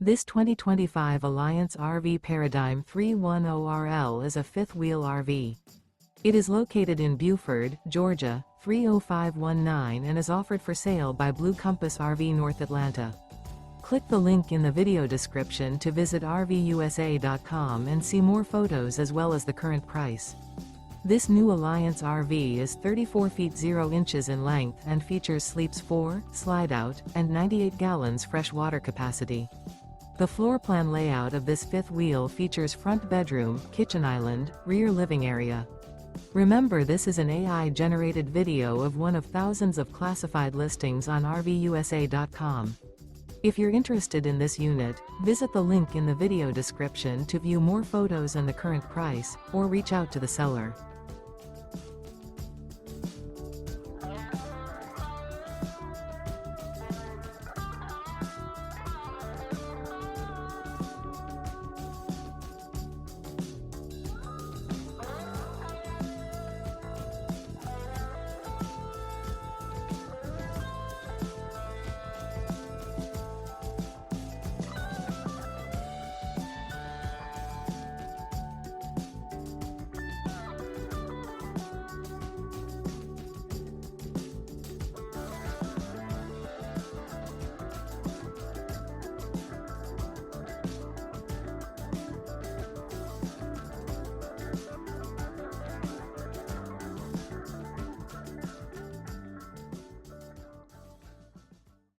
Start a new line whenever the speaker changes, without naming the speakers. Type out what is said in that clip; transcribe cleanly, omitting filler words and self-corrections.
This 2025 Alliance RV Paradigm 310RL is a fifth-wheel RV. It is located in Buford, Georgia, 30519 and is offered for sale by Blue Compass RV North Atlanta. Click the link in the video description to visit RVUSA.com and see more photos as well as the current price. This new Alliance RV is 34 feet 0 inches in length and features sleeps 4, slide-out, and 98 gallons fresh water capacity. The floor plan layout of this fifth wheel features front bedroom, kitchen island, rear living area. Remember, this is an AI-generated video of one of thousands of classified listings on RVUSA.com. If you're interested in this unit, visit the link in the video description to view more photos and the current price, or reach out to the seller.